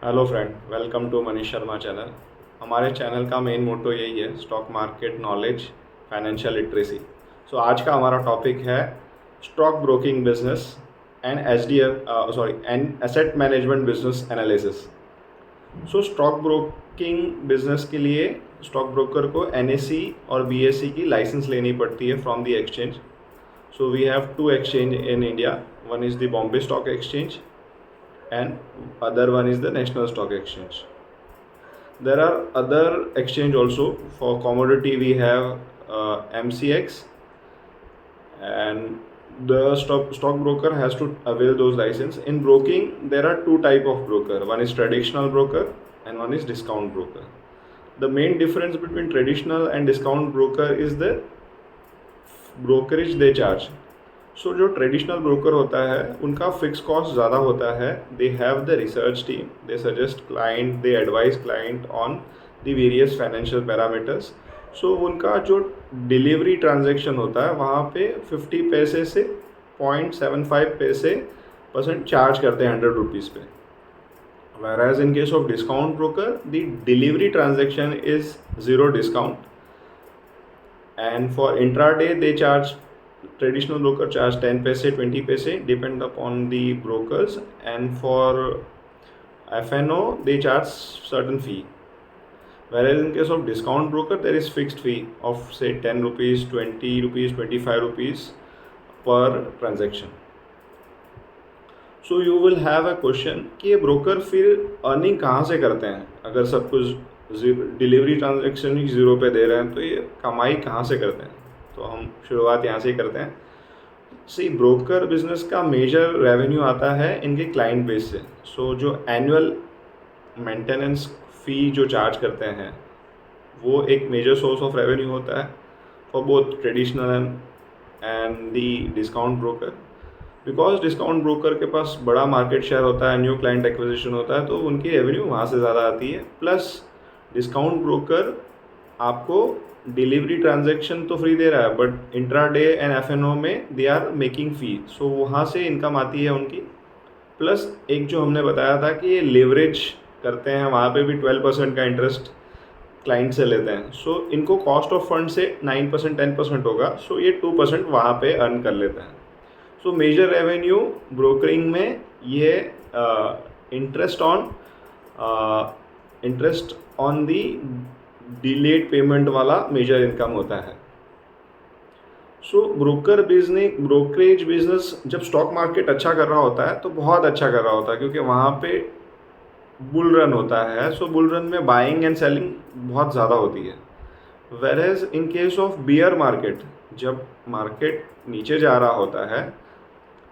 Hello friend, welcome to Manish Sharma channel. हमारे channel का main motto यही है, stock market knowledge, financial literacy. So आज का हमारा टॉपिक है stock broking business and and asset management business analysis. So stock broking business के लिए स्टॉक ब्रोकर को एनएसई और बीएसई की लाइसेंस लेनी पड़ती है from the exchange. So we have to exchange in India, one is the Bombay stock exchange and other one is the National Stock Exchange. There are other exchange also. For commodity we have MCX, and the stock broker has to avail those license. In broking there are two type of broker, one is traditional broker and one is discount broker. The main difference between traditional and discount broker is the brokerage they charge. सो जो traditional broker होता है उनका fix cost ज़्यादा होता है. They have the research team, they suggest client, they advise client on the various financial parameters. So उनका जो delivery transaction होता है वहाँ पे 50 पैसे से 0.75 पैसे % चार्ज करते हैं 100 रुपीज़ पे. whereas in case of discount broker the delivery transaction is zero discount, and for intraday they charge, traditional broker charge 10 paise 20 paise depend upon the brokers, and for FNO they charge certain fee. Whereas in case of discount broker there is fixed fee of say 10 rupees, 20 rupees, 25 rupees per transaction. So you will have a question कि ये broker फिर earning कहाँ से करते हैं. अगर सब कुछ डिलीवरी ट्रांजेक्शन ही ज़ीरो पे दे रहे हैं तो ये कमाई कहाँ से करते हैं. तो हम शुरुआत यहाँ से ही करते हैं. सी ब्रोकर बिजनेस का मेजर रेवेन्यू आता है इनके क्लाइंट बेस से. सो जो एनुअल मेंटेनेंस फ़ी जो चार्ज करते हैं वो एक मेजर सोर्स ऑफ रेवेन्यू होता है for both traditional and the discount broker. Because discount broker के पास बड़ा मार्केट शेयर होता है, न्यू क्लाइंट एक्विजिशन होता है, तो उनकी रेवेन्यू वहाँ से ज़्यादा आती है. प्लस डिस्काउंट ब्रोकर आपको डिलीवरी ट्रांजैक्शन तो फ्री दे रहा है बट इंट्राडे एंड एफएनओ में दे आर मेकिंग फ़ी. सो वहाँ से इनकम आती है उनकी. प्लस एक जो हमने बताया था कि ये लेवरेज करते हैं, वहाँ पे भी 12% का इंटरेस्ट क्लाइंट से लेते हैं. सो इनको कॉस्ट ऑफ फंड से 9% 10% होगा. सो ये 2% वहाँ पे अर्न कर लेते हैं. सो मेजर रेवेन्यू ब्रोकरिंग में ये interest on the delayed payment वाला मेजर इनकम होता है. सो ब्रोकरेज बिजनेस जब स्टॉक मार्केट अच्छा कर रहा होता है तो बहुत अच्छा कर रहा होता है क्योंकि वहाँ पे बुल रन होता है. सो बुल रन में बाइंग एंड सेलिंग बहुत ज़्यादा होती है. Whereas in case of bear market, जब मार्केट नीचे जा रहा होता है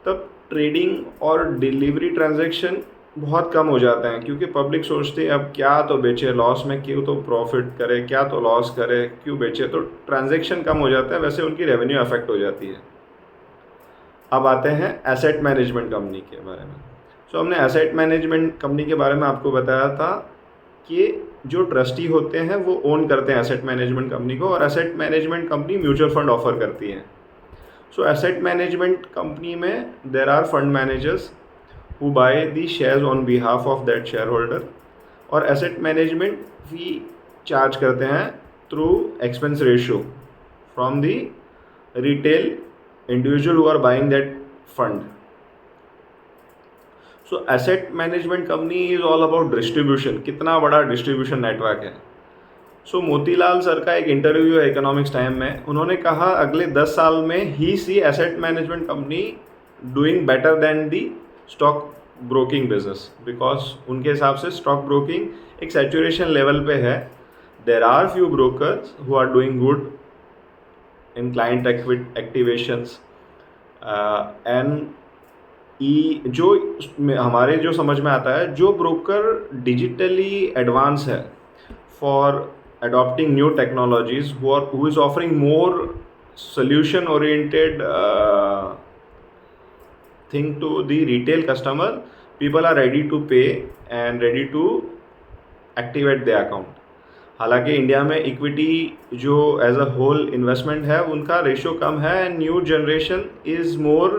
तब ट्रेडिंग और डिलीवरी ट्रांजैक्शन बहुत कम हो जाते हैं क्योंकि पब्लिक सोचती है अब क्या तो बेचे लॉस में, क्यों तो प्रॉफिट करे, क्या तो लॉस करे, क्यों बेचे. तो ट्रांजैक्शन कम हो जाता है, वैसे उनकी रेवेन्यू अफेक्ट हो जाती है. अब आते हैं एसेट मैनेजमेंट कंपनी के बारे में. सो हमने एसेट मैनेजमेंट कंपनी के बारे में आपको बताया था कि जो ट्रस्टी होते हैं वो ओन करते हैं एसेट मैनेजमेंट कंपनी को, और asset management company mutual fund offer करती है. सो एसेट मैनेजमेंट कंपनी में there are fund managers who buy the shares on behalf of that share holder, और एसेट मैनेजमेंट फी चार्ज करते हैं through expense ratio from the retail individual who are buying that fund. So asset management company is all about distribution, कितना बड़ा distribution network है. सो Motilal sir का एक interview है economics time में, उन्होंने कहा अगले 10 साल में ही सी asset management company doing better than the stock broking business, because उनके हिसाब से स्टॉक ब्रोकिंग एक सैचुरेशन लेवल पे है. There are few brokers who are doing good in client activations and जो हमारे जो समझ में आता है, जो ब्रोकर डिजिटली एडवांस है for adopting new technologies, who is offering more solution oriented thing to the retail customer, people are ready to pay and ready to activate their account. हालांकि इंडिया में इक्विटी जो as a whole investment है उनका ratio कम है, and new generation is more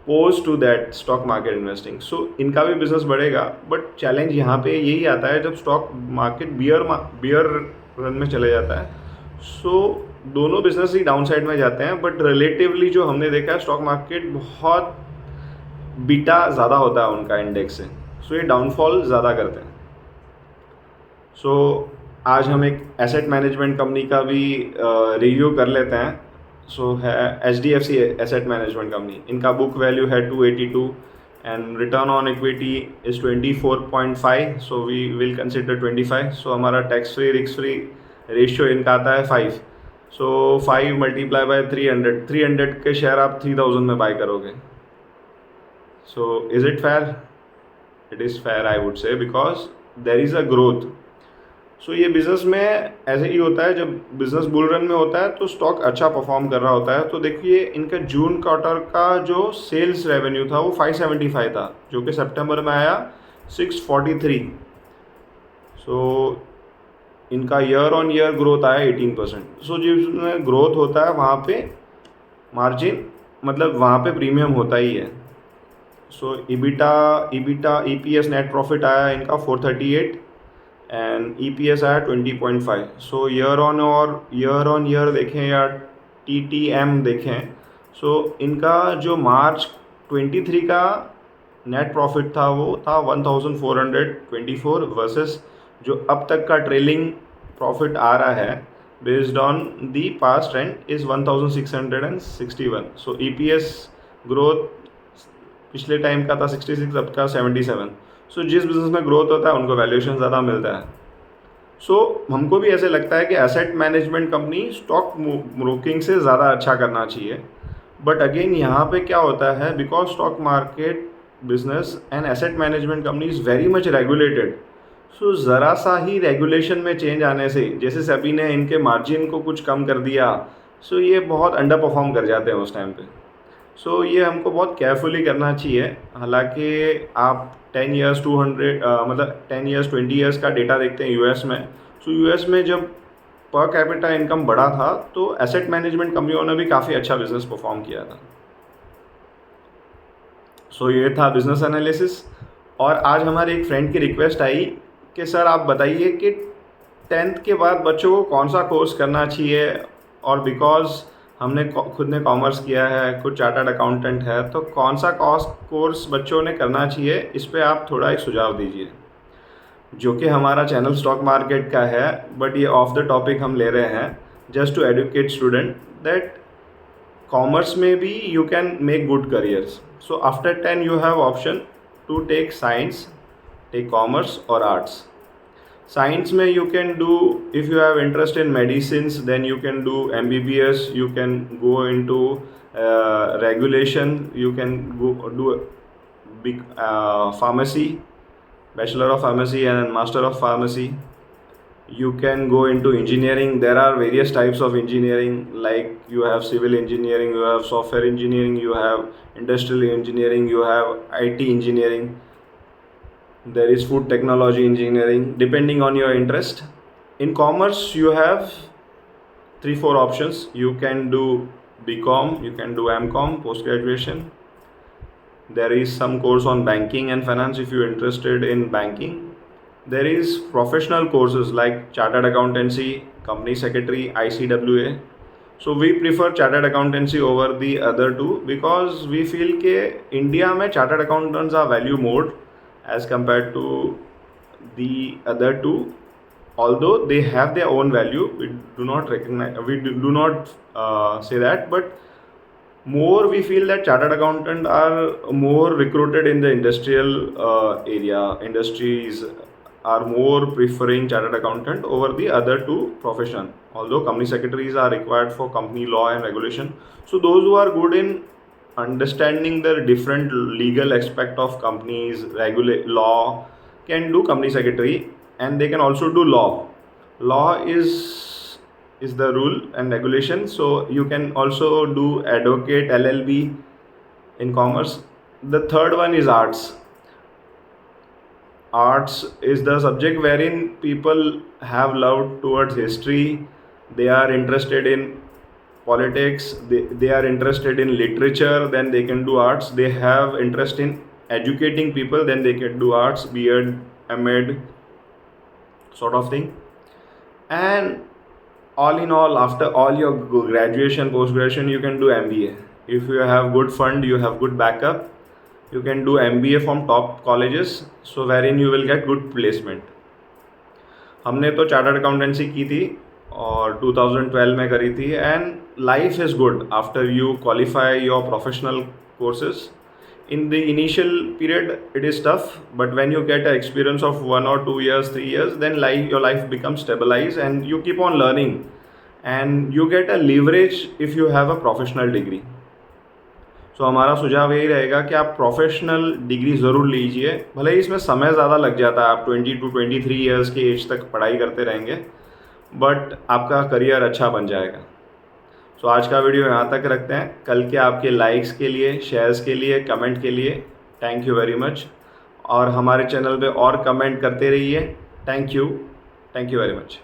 pose to that stock market investing. So इनका भी business बढ़ेगा, बट चैलेंज यहाँ पे यही आता है जब स्टॉक मार्केट बियर रन में चले जाता है. सो दोनों बिजनेस ही डाउन साइड में जाते हैं, बट रिलेटिवली जो हमने देखा है स्टॉक मार्केट बहुत बीटा ज़्यादा होता है उनका इंडेक्स से. सो ये डाउनफॉल ज़्यादा करते हैं. सो आज हम एक एसेट मैनेजमेंट कंपनी का भी रिव्यू कर लेते हैं. सो है HDFC एसेट मैनेजमेंट कंपनी. इनका बुक वैल्यू है 282 and return on equity is 24.5. So we will consider 25. So हमारा tax free risk free ratio इनका आता है 5. सो 5 मल्टीप्लाई बाय 300 के शेयर आप 3000 में बाय करोगे. So is it fair? It is fair I would say, because there is a growth. So ये business में ऐसे ही होता है, जब बिज़नेस बुल रन में होता है तो स्टॉक अच्छा परफॉर्म कर रहा होता है. तो देखिए इनका जून क्वार्टर का जो सेल्स रेवेन्यू था वो 575 था, जो कि सितंबर में आया 643. सो इनका ईयर ऑन ईयर ग्रोथ आया 18%. सो जिसमें ग्रोथ होता है वहाँ पे मार्जिन, मतलब वहाँ पे प्रीमियम होता ही है. सो EBITDA EPS नेट प्रॉफिट आया इनका 438 एंड EPS आया 20.5. सो ईयर ऑन ईयर देखें या TTM देखें, सो इनका जो मार्च 23 का नेट प्रॉफिट था वो था 1424 वर्सेस जो अब तक का ट्रेलिंग प्रॉफिट आ रहा है based on the past trend is 1661. So EPS growth पिछले टाइम का था 66, अब का 77. सो जिस बिज़नेस में ग्रोथ होता है उनको वैल्यूएशन ज़्यादा मिलता है. सो हमको भी ऐसे लगता है कि asset management company stock broking से ज़्यादा अच्छा करना चाहिए. बट अगेन यहाँ पे क्या होता है, because stock market business and asset management company is very much regulated. So ज़रा सा ही रेगुलेशन में चेंज आने से, जैसे सभी ने इनके मार्जिन को कुछ कम कर दिया, सो ये बहुत अंडर परफॉर्म कर जाते हैं उस टाइम पे. सो ये हमको बहुत केयरफुली करना चाहिए. हालांकि आप 10 ईयर्स 10 ईयर्स 20 ईयर्स का डेटा देखते हैं यूएस में. सो यूएस में जब पर कैपिटा इनकम बढ़ा था तो एसेट मैनेजमेंट कंपनियों ने भी काफ़ी अच्छा बिजनेस परफॉर्म किया था. सो ये था बिजनेस एनालिसिस. और आज हमारे एक फ्रेंड की रिक्वेस्ट आई कि सर आप बताइए कि 10th के बाद बच्चों को कौन सा कोर्स करना चाहिए. और बिकॉज हमने खुद ने कॉमर्स किया है, कुछ चार्टर्ड अकाउंटेंट है, तो कौन सा कोर्स बच्चों ने करना चाहिए, इस पे आप थोड़ा एक सुझाव दीजिए. जो कि हमारा चैनल स्टॉक मार्केट का है, बट ये ऑफ द टॉपिक हम ले रहे हैं just to educate student that commerce में भी you can make good careers. So after 10 you have option to take science, take commerce और आर्ट्स. Science में you can do, if you have interest in medicines, then you can do MBBS, you can go into regulation, you can go do big pharmacy, bachelor of pharmacy and master of pharmacy. You can go into engineering. There are various types of engineering, like you have civil engineering, you have software engineering, you have industrial engineering, you have IT engineering. There is food technology engineering, depending on your interest. In commerce you have 3-4 options. You can do BCom, you can do MCom post graduation. There is some course on banking and finance if you're interested in banking. There is professional courses like chartered accountancy, company secretary, ICWA. So we prefer chartered accountancy over the other two because we feel कि India में chartered accountants are value more as compared to the other two, although they have their own value. We do not say that, but more we feel that chartered accountant are more recruited in the industrial area. Industries are more preferring chartered accountant over the other two profession, although company secretaries are required for company law and regulation. So those who are good in understanding the different legal aspect of companies, law, can do company secretary, and they can also do law. Law is the rule and regulation, so you can also do advocate, LLB in commerce. The third one is arts. Arts is the subject wherein people have love towards history. They are interested in politics, they are interested in literature, then they can do arts. They have interest in educating people, then they can do arts, B.Ed, M.Ed sort of thing. And all in all, after all your graduation, post-graduation, you can do MBA. If you have good fund, you have good backup, you can do MBA from top colleges, so wherein you will get good placement. हमने तो chartered accountancy की थी और 2012 में करी थी, and life is good after you qualify your professional courses. In the initial period it is tough, but when you get an experience of 1 or 2 years, 3 years, then your life becomes stabilized and you keep on learning and you get a leverage if you have a professional degree. So हमारा सुझाव यही रहेगा कि आप professional degree ज़रूर लीजिए, भले ही इसमें समय ज़्यादा लग जाता है, आप 20 to 23 ईयर्स की एज तक पढ़ाई करते रहेंगे, बट आपका करियर अच्छा बन जाएगा. सो आज का वीडियो यहाँ तक रखते हैं. कल के आपके लाइक्स के लिए, शेयर्स के लिए, कमेंट के लिए थैंक यू वेरी मच. और हमारे चैनल पे और कमेंट करते रहिए. Thank you very much.